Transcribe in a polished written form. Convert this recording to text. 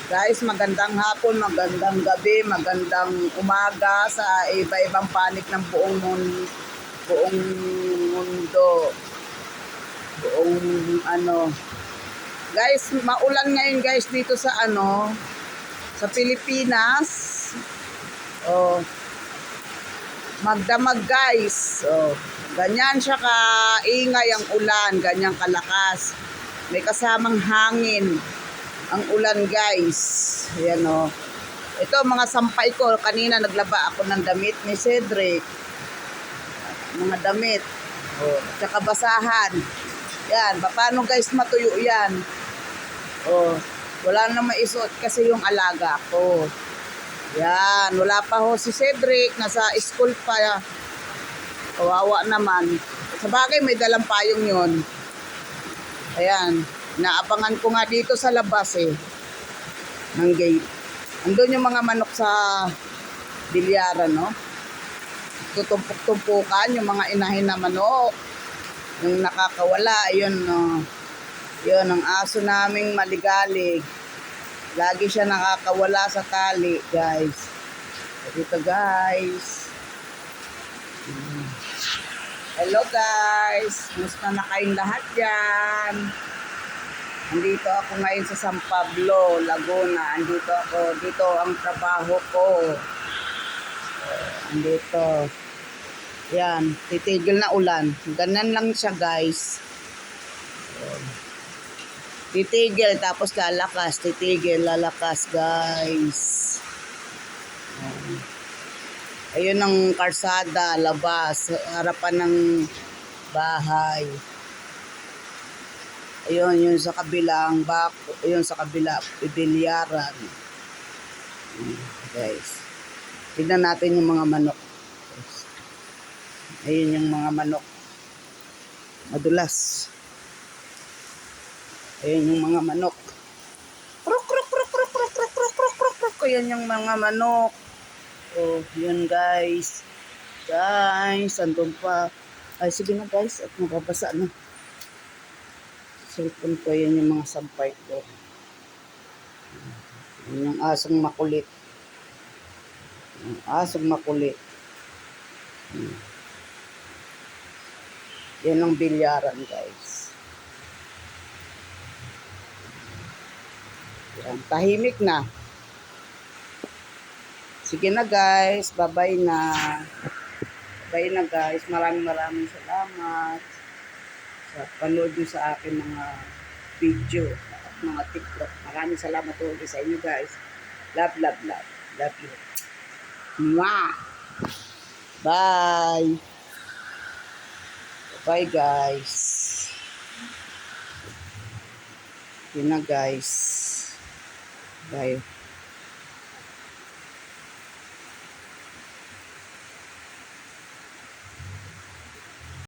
Guys, magandang hapon, magandang gabi, magandang umaga sa iba-ibang panig ng buong mundo. Buong ano. Guys, maulan ngayon guys dito sa sa Pilipinas. Oh, magdamag guys. Oh, ganyan siya kaingay ang ulan, ganyan kalakas. May kasamang hangin ang ulan guys. Ayan o. Ito mga sampay ko. Kanina naglaba ako ng damit ni Cedric. Mga damit. O, tsaka basahan. Yan. Paano guys matuyo yan? O, wala na maisuot kasi yung alaga ko. Yan. Wala pa ho si Cedric. Nasa school pa. Kawawa naman. Sa bagay may dalang payong yun. Ayan. Naabangan ko nga dito sa labas ng gate. Andun yung mga manok sa bilyaran, no? Tutumpuk-tumpukan yung mga inahin na manok. Yung nakakawala, ayun, no? Yun, ang aso naming maligalig. Lagi siya nakakawala sa tali, guys. Dito, guys. Hello, guys. Musta na kayong lahat dyan? Andito ako ngayon sa San Pablo, Laguna. Andito ako. Dito ang trabaho ko. Andito. Yan. Titigil na ulan. Ganyan lang siya guys. Titigil tapos lalakas. Titigil, lalakas guys. Ayun ang karsada, labas. Harapan ng bahay. Ayun, yun sa kabilang bako, ayun sa kabila, bilyaran. Guys. Tignan natin yung mga manok. Ayun yung mga manok. Madulas. Ayun yung mga manok. Kruk, kruk, kruk, kruk, kruk, kruk, kruk, kruk, kruk, kruk. Ayun yung mga manok. Oh, yun guys. Guys, andun pa. Ay, sige na guys. At mababasa na. Cellphone ko, yun yung mga sampay ko. Yun yung asong makulit. Yung asong makulit. Yan ang bilyaran guys. Yan, tahimik na. Sige na guys, bye-bye na. Bye na guys, maraming salamat sa panood nyo sa akin mga video at mga TikTok. Maraming salamat ulit sa inyo guys. Love, love, love. Love you. Mwah! Bye! Bye guys. Yun na guys. Bye.